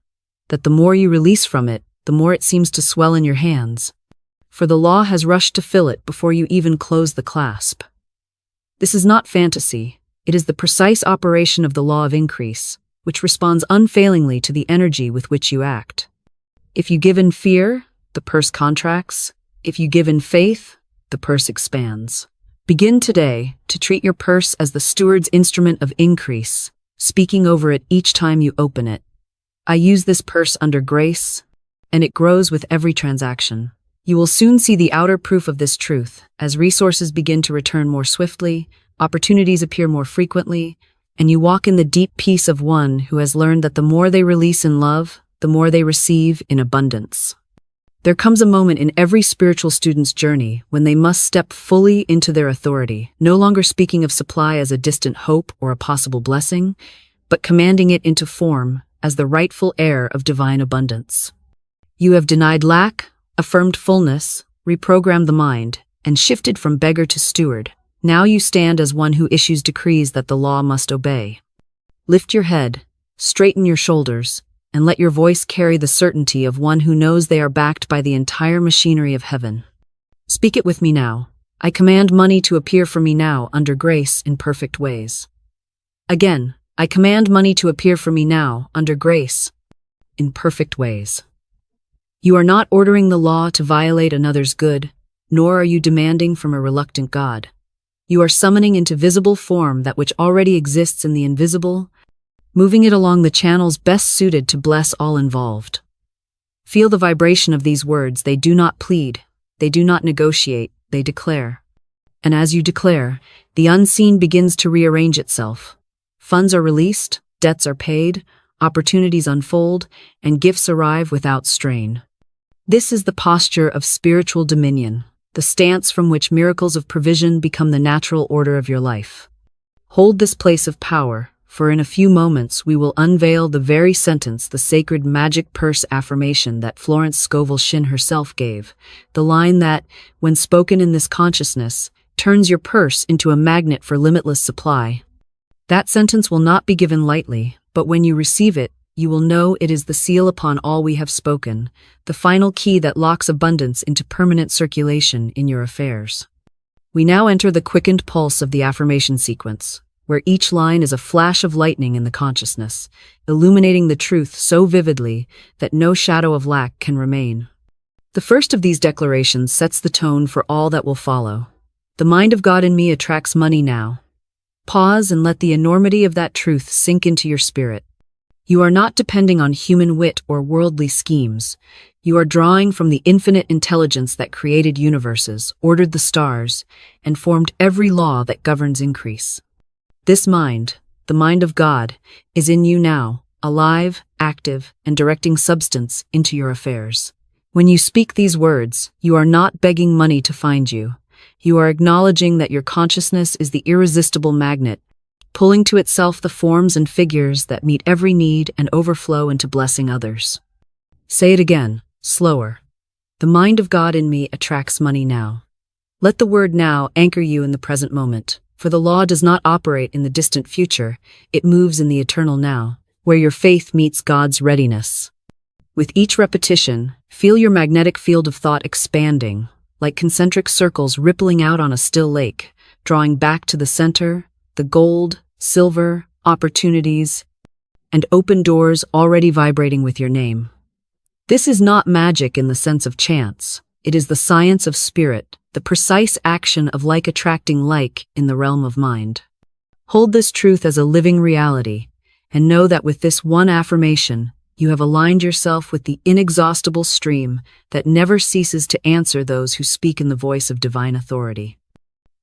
That the more you release from it, the more it seems to swell in your hands. For the law has rushed to fill it before you even close the clasp. This is not fantasy. It is the precise operation of the law of increase, which responds unfailingly to the energy with which you act. If you give in fear, the purse contracts. If you give in faith, the purse expands. Begin today to treat your purse as the steward's instrument of increase, speaking over it each time you open it. I use this purse under grace, and it grows with every transaction. You will soon see the outer proof of this truth, as resources begin to return more swiftly, opportunities appear more frequently, and you walk in the deep peace of one who has learned that the more they release in love, the more they receive in abundance. There comes a moment in every spiritual student's journey when they must step fully into their authority, no longer speaking of supply as a distant hope or a possible blessing, but commanding it into form as the rightful heir of divine abundance. You have denied lack, affirmed fullness, reprogrammed the mind, and shifted from beggar to steward. Now you stand as one who issues decrees that the law must obey. Lift your head, straighten your shoulders, and let your voice carry the certainty of one who knows they are backed by the entire machinery of heaven. Speak it with me now. I command money to appear for me now under grace in perfect ways. Again, I command money to appear for me now under grace in perfect ways. You are not ordering the law to violate another's good, nor are you demanding from a reluctant God. You are summoning into visible form that which already exists in the invisible, moving it along the channels best suited to bless all involved. Feel the vibration of these words. They do not plead, they do not negotiate, they declare. And as you declare, the unseen begins to rearrange itself. Funds are released, debts are paid, opportunities unfold, and gifts arrive without strain. This is the posture of spiritual dominion, the stance from which miracles of provision become the natural order of your life. Hold this place of power, for in a few moments we will unveil the very sentence, the sacred magic purse affirmation that Florence Scovel Shinn herself gave, the line that, when spoken in this consciousness, turns your purse into a magnet for limitless supply. That sentence will not be given lightly, but when you receive it, you will know it is the seal upon all we have spoken, the final key that locks abundance into permanent circulation in your affairs. We now enter the quickened pulse of the affirmation sequence, where each line is a flash of lightning in the consciousness, illuminating the truth so vividly that no shadow of lack can remain. The first of these declarations sets the tone for all that will follow. The mind of God in me attracts money now. Pause and let the enormity of that truth sink into your spirit. You are not depending on human wit or worldly schemes. You are drawing from the infinite intelligence that created universes, ordered the stars, and formed every law that governs increase. This mind, the mind of God, is in you now, alive, active, and directing substance into your affairs. When you speak these words, you are not begging money to find you. You are acknowledging that your consciousness is the irresistible magnet, pulling to itself the forms and figures that meet every need and overflow into blessing others. Say it again, slower. The mind of God in me attracts money now. Let the word now anchor you in the present moment, for the law does not operate in the distant future, it moves in the eternal now, where your faith meets God's readiness. With each repetition, feel your magnetic field of thought expanding, like concentric circles rippling out on a still lake, drawing back to the center, the gold, silver, opportunities, and open doors already vibrating with your name. This is not magic in the sense of chance. It is the science of spirit, the precise action of like attracting like in the realm of mind. Hold this truth as a living reality, and know that with this one affirmation, you have aligned yourself with the inexhaustible stream that never ceases to answer those who speak in the voice of divine authority.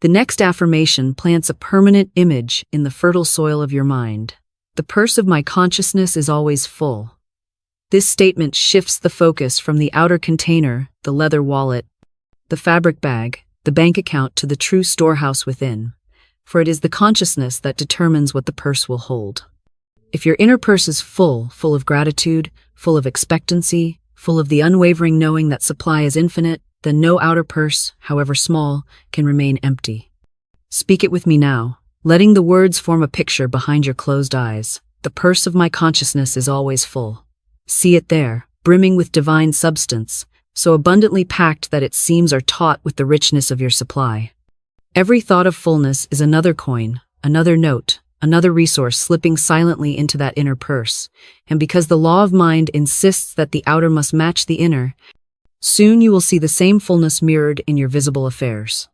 The next affirmation plants a permanent image in the fertile soil of your mind. The purse of my consciousness is always full. This statement shifts the focus from the outer container, the leather wallet, the fabric bag, the bank account, to the true storehouse within, for it is the consciousness that determines what the purse will hold. If your inner purse is full of gratitude, full of expectancy, full of the unwavering knowing that supply is infinite, then no outer purse, however small, can remain empty. Speak it with me now, letting the words form a picture behind your closed eyes. The purse of my consciousness is always full. See it there, brimming with divine substance, so abundantly packed that its seams are taut with the richness of your supply. Every thought of fullness is another coin, another note, another resource slipping silently into that inner purse, and because the law of mind insists that the outer must match the inner, soon you will see the same fullness mirrored in your visible affairs.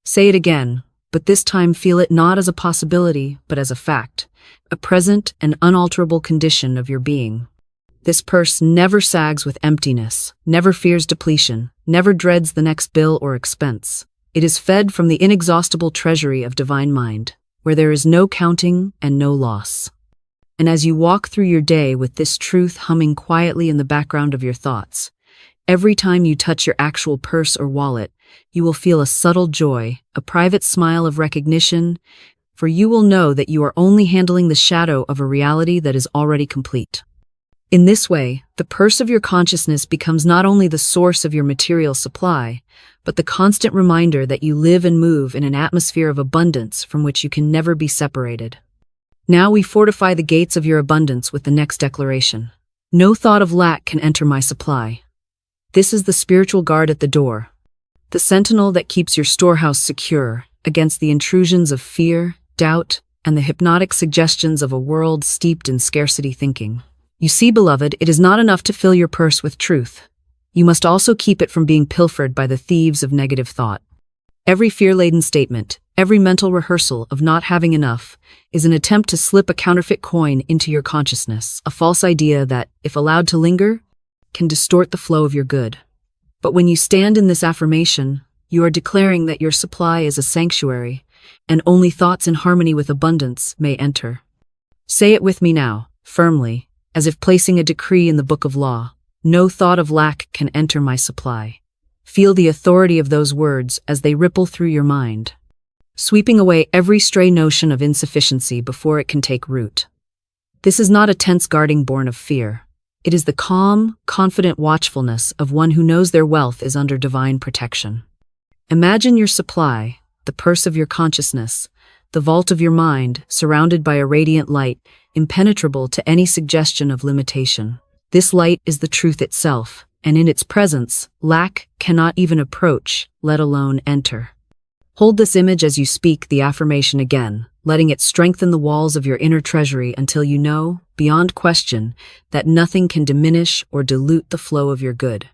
Say it again, but this time feel it not as a possibility, but as a fact, a present and unalterable condition of your being. This purse never sags with emptiness, never fears depletion, never dreads the next bill or expense. It is fed from the inexhaustible treasury of divine mind, where there is no counting and no loss. And as you walk through your day with this truth humming quietly in the background of your thoughts, every time you touch your actual purse or wallet, you will feel a subtle joy, a private smile of recognition, for you will know that you are only handling the shadow of a reality that is already complete. In this way, the purse of your consciousness becomes not only the source of your material supply, but the constant reminder that you live and move in an atmosphere of abundance from which you can never be separated. Now we fortify the gates of your abundance with the next declaration. No thought of lack can enter my supply. This is the spiritual guard at the door, the sentinel that keeps your storehouse secure against the intrusions of fear, doubt, and the hypnotic suggestions of a world steeped in scarcity thinking. You see, beloved, it is not enough to fill your purse with truth. You must also keep it from being pilfered by the thieves of negative thought. Every fear-laden statement, every mental rehearsal of not having enough, is an attempt to slip a counterfeit coin into your consciousness, a false idea that, if allowed to linger, can distort the flow of your good. But when you stand in this affirmation, you are declaring that your supply is a sanctuary, and only thoughts in harmony with abundance may enter. Say it with me now, firmly, as if placing a decree in the book of law. No thought of lack can enter my supply. Feel the authority of those words as they ripple through your mind, sweeping away every stray notion of insufficiency before it can take root. This is not a tense guarding born of fear. It is the calm, confident watchfulness of one who knows their wealth is under divine protection. Imagine your supply, the purse of your consciousness, the vault of your mind, surrounded by a radiant light, impenetrable to any suggestion of limitation. This light is the truth itself, and in its presence, lack cannot even approach, let alone enter. Hold this image as you speak the affirmation again, letting it strengthen the walls of your inner treasury until you know, beyond question, that nothing can diminish or dilute the flow of your good.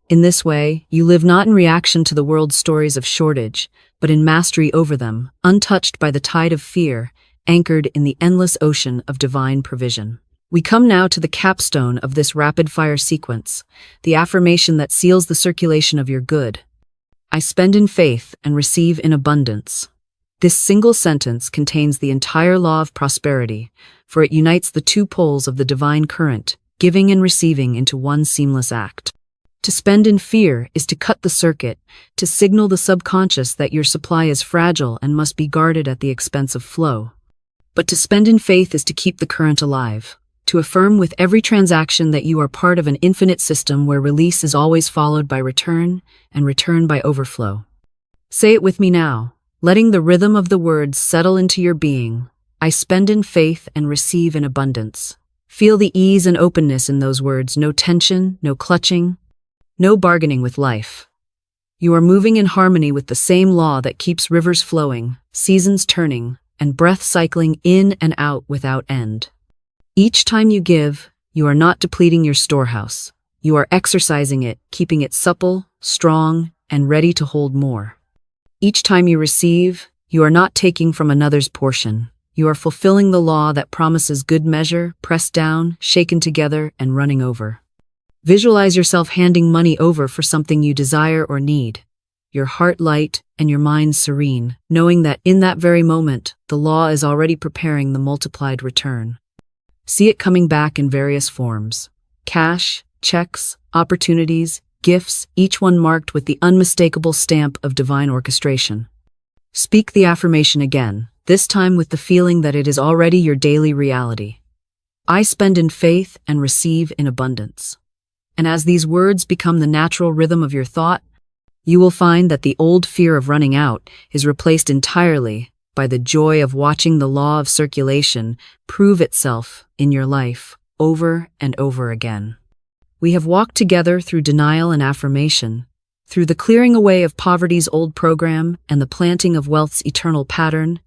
In this way, you live not in reaction to the world's stories of shortage, but in mastery over them, untouched by the tide of fear, anchored in the endless ocean of divine provision. We come now to the capstone of this rapid-fire sequence, the affirmation that seals the circulation of your good. I spend in faith and receive in abundance. This single sentence contains the entire law of prosperity, for it unites the two poles of the divine current, giving and receiving into one seamless act. To spend in fear is to cut the circuit, to signal the subconscious that your supply is fragile and must be guarded at the expense of flow. But to spend in faith is to keep the current alive, to affirm with every transaction that you are part of an infinite system where release is always followed by return and return by overflow. Say it with me now, letting the rhythm of the words settle into your being. I spend in faith and receive in abundance. Feel the ease and openness in those words, no tension, no clutching, no bargaining with life. You are moving in harmony with the same law that keeps rivers flowing, seasons turning, and breath cycling in and out without end. Each time you give, you are not depleting your storehouse. You are exercising it, keeping it supple, strong, and ready to hold more. Each time you receive, you are not taking from another's portion. You are fulfilling the law that promises good measure, pressed down, shaken together, and running over. Visualize yourself handing money over for something you desire or need, your heart light and your mind serene, knowing that in that very moment, the law is already preparing the multiplied return. See it coming back in various forms: cash, checks, opportunities, gifts, each one marked with the unmistakable stamp of divine orchestration. Speak the affirmation again, this time with the feeling that it is already your daily reality. I spend in faith and receive in abundance. And as these words become the natural rhythm of your thought, you will find that the old fear of running out is replaced entirely by the joy of watching the law of circulation prove itself in your life over and over again. We have walked together through denial and affirmation, through the clearing away of poverty's old program and the planting of wealth's eternal pattern,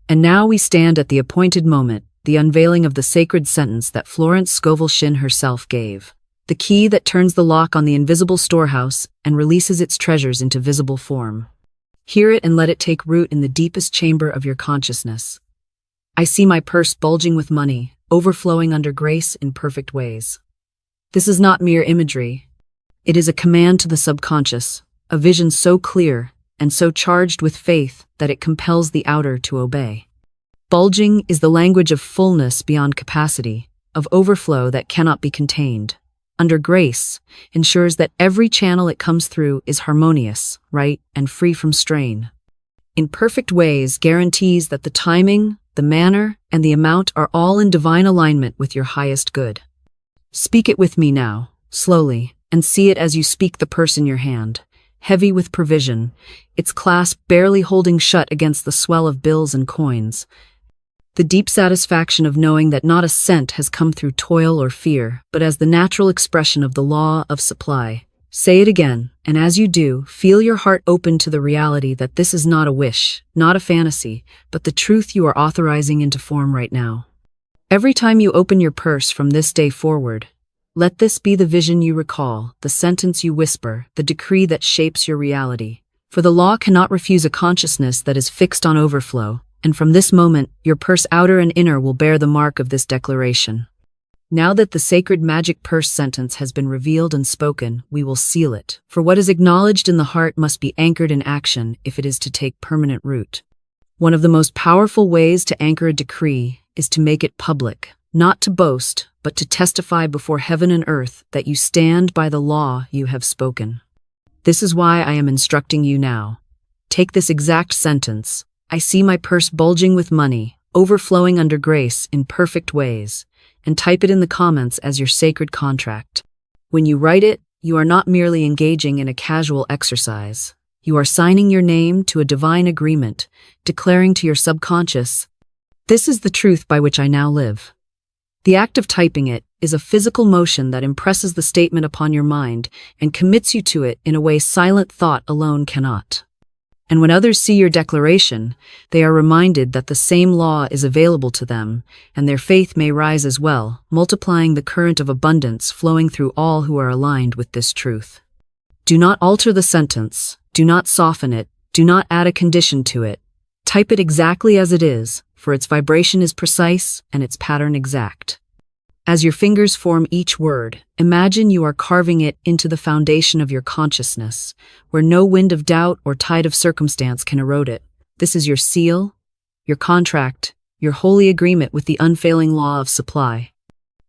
and now we stand at the appointed moment, the unveiling of the sacred sentence that Florence Scovel Shinn herself gave, the key that turns the lock on the invisible storehouse and releases its treasures into visible form. Hear it and let it take root in the deepest chamber of your consciousness. I see my purse bulging with money, overflowing under grace in perfect ways. This is not mere imagery. It is a command to the subconscious, a vision so clear and so charged with faith that it compels the outer to obey. Bulging is the language of fullness beyond capacity, of overflow that cannot be contained. Under grace ensures that every channel it comes through is harmonious, right, and free from strain. In perfect ways guarantees that the timing, the manner, and the amount are all in divine alignment with your highest good. Speak it with me now, slowly, and see it as you speak the purse in your hand, heavy with provision, its clasp barely holding shut against the swell of bills and coins. The deep satisfaction of knowing that not a cent has come through toil or fear, but as the natural expression of the law of supply. Say it again, and as you do, feel your heart open to the reality that this is not a wish, not a fantasy, but the truth you are authorizing into form right now. Every time you open your purse from this day forward, let this be the vision you recall, the sentence you whisper, the decree that shapes your reality. For the law cannot refuse a consciousness that is fixed on overflow, and from this moment, your purse outer and inner will bear the mark of this declaration. Now that the sacred magic purse sentence has been revealed and spoken, we will seal it. For what is acknowledged in the heart must be anchored in action if it is to take permanent root. One of the most powerful ways to anchor a decree is to make it public, not to boast, but to testify before heaven and earth that you stand by the law you have spoken. This is why I am instructing you now. Take this exact sentence. I see my purse bulging with money, overflowing under grace in perfect ways, and type it in the comments as your sacred contract. When you write it, you are not merely engaging in a casual exercise. You are signing your name to a divine agreement, declaring to your subconscious, "This is the truth by which I now live." The act of typing it is a physical motion that impresses the statement upon your mind and commits you to it in a way silent thought alone cannot. And when others see your declaration, they are reminded that the same law is available to them, and their faith may rise as well, multiplying the current of abundance flowing through all who are aligned with this truth. Do not alter the sentence, do not soften it, do not add a condition to it. Type it exactly as it is, for its vibration is precise and its pattern exact. As your fingers form each word, imagine you are carving it into the foundation of your consciousness, where no wind of doubt or tide of circumstance can erode it. This is your seal, your contract, your holy agreement with the unfailing law of supply.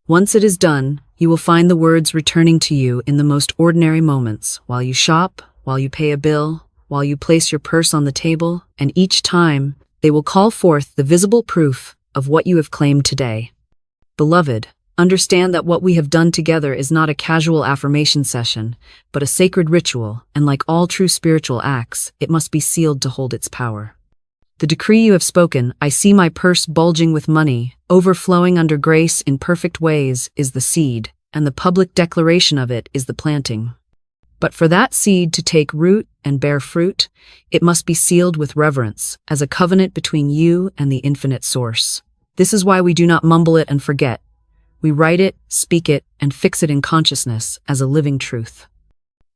Once it is done, you will find the words returning to you in the most ordinary moments, while you shop, while you pay a bill, while you place your purse on the table, and each time, they will call forth the visible proof of what you have claimed today. Beloved, understand that what we have done together is not a casual affirmation session, but a sacred ritual, and like all true spiritual acts, it must be sealed to hold its power. The decree you have spoken, "I see my purse bulging with money, overflowing under grace in perfect ways," is the seed, and the public declaration of it is the planting. But for that seed to take root and bear fruit, it must be sealed with reverence, as a covenant between you and the infinite source. This is why we do not mumble it and forget. We write it, speak it, and fix it in consciousness as a living truth.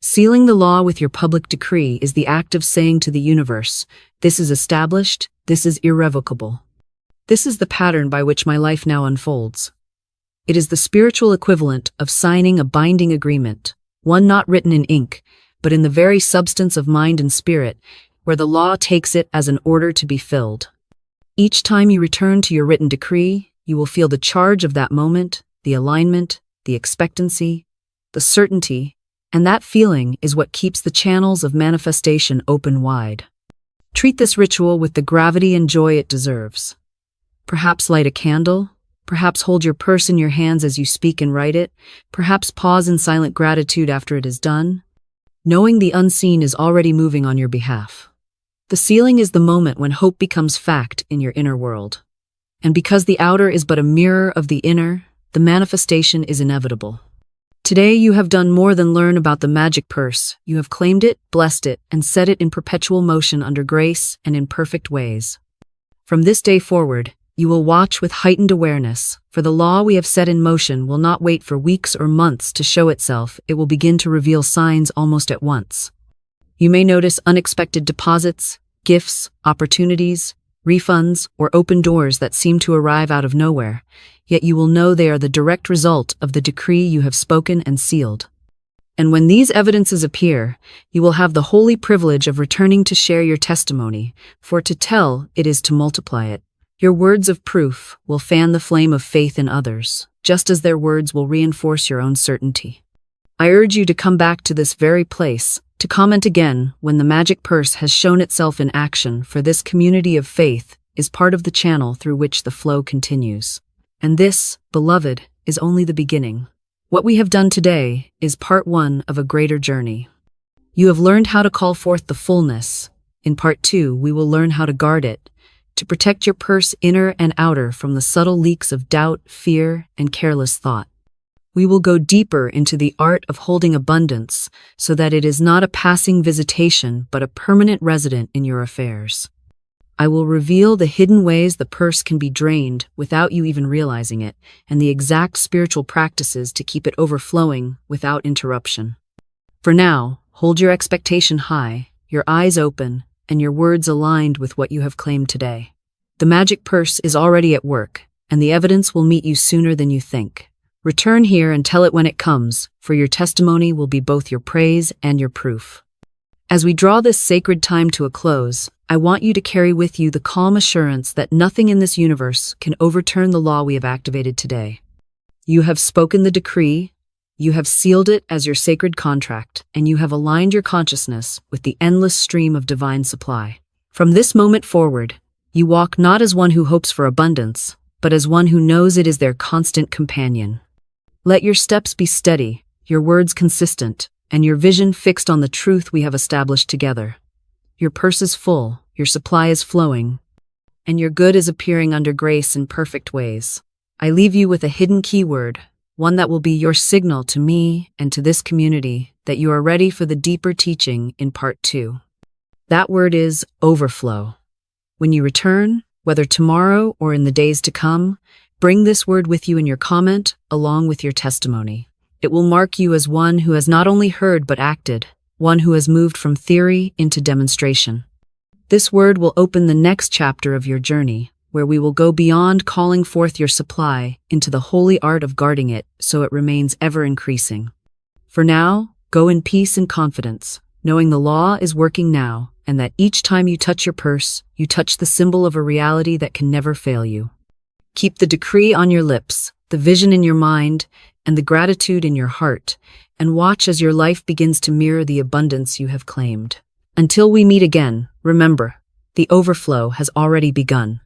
Sealing the law with your public decree is the act of saying to the universe, "This is established, this is irrevocable. This is the pattern by which my life now unfolds." It is the spiritual equivalent of signing a binding agreement, one not written in ink, but in the very substance of mind and spirit, where the law takes it as an order to be filled. Each time you return to your written decree, you will feel the charge of that moment, the alignment, the expectancy, the certainty, and that feeling is what keeps the channels of manifestation open wide. Treat this ritual with the gravity and joy it deserves. Perhaps light a candle, perhaps hold your purse in your hands as you speak and write it, perhaps pause in silent gratitude after it is done, knowing the unseen is already moving on your behalf. The sealing is the moment when hope becomes fact in your inner world. And because the outer is but a mirror of the inner, the manifestation is inevitable. Today you have done more than learn about the magic purse. You have claimed it, blessed it, and set it in perpetual motion under grace and in perfect ways. From this day forward, you will watch with heightened awareness, for the law we have set in motion will not wait for weeks or months to show itself. It will begin to reveal signs almost at once. You may notice unexpected deposits, gifts, opportunities, refunds, or open doors that seem to arrive out of nowhere, yet you will know they are the direct result of the decree you have spoken and sealed. And when these evidences appear, you will have the holy privilege of returning to share your testimony, for to tell it is to multiply it. Your words of proof will fan the flame of faith in others, just as their words will reinforce your own certainty. I urge you to come back to this very place, to comment again when the magic purse has shown itself in action, for this community of faith is part of the channel through which the flow continues. And this, beloved, is only the beginning. What we have done today is part one of a greater journey. You have learned how to call forth the fullness. In part two, we will learn how to guard it, to protect your purse inner and outer from the subtle leaks of doubt, fear, and careless thought. We will go deeper into the art of holding abundance so that it is not a passing visitation but a permanent resident in your affairs. I will reveal the hidden ways the purse can be drained without you even realizing it, and the exact spiritual practices to keep it overflowing without interruption. For now, hold your expectation high, your eyes open, and your words aligned with what you have claimed today. The magic purse is already at work, and the evidence will meet you sooner than you think. Return here and tell it when it comes, for your testimony will be both your praise and your proof. As we draw this sacred time to a close, I want you to carry with you the calm assurance that nothing in this universe can overturn the law we have activated today. You have spoken the decree, you have sealed it as your sacred contract, and you have aligned your consciousness with the endless stream of divine supply. From this moment forward, you walk not as one who hopes for abundance, but as one who knows it is their constant companion. Let your steps be steady, your words consistent, and your vision fixed on the truth we have established together. Your purse is full, your supply is flowing, and your good is appearing under grace in perfect ways. I leave you with a hidden keyword, one that will be your signal to me and to this community that you are ready for the deeper teaching in part two. That word is overflow. When you return, whether tomorrow or in the days to come, bring this word with you in your comment, along with your testimony. It will mark you as one who has not only heard but acted, one who has moved from theory into demonstration. This word will open the next chapter of your journey, where we will go beyond calling forth your supply into the holy art of guarding it so it remains ever increasing. For now, go in peace and confidence, knowing the law is working now, and that each time you touch your purse, you touch the symbol of a reality that can never fail you. Keep the decree on your lips, the vision in your mind, and the gratitude in your heart, and watch as your life begins to mirror the abundance you have claimed. Until we meet again, remember, the overflow has already begun.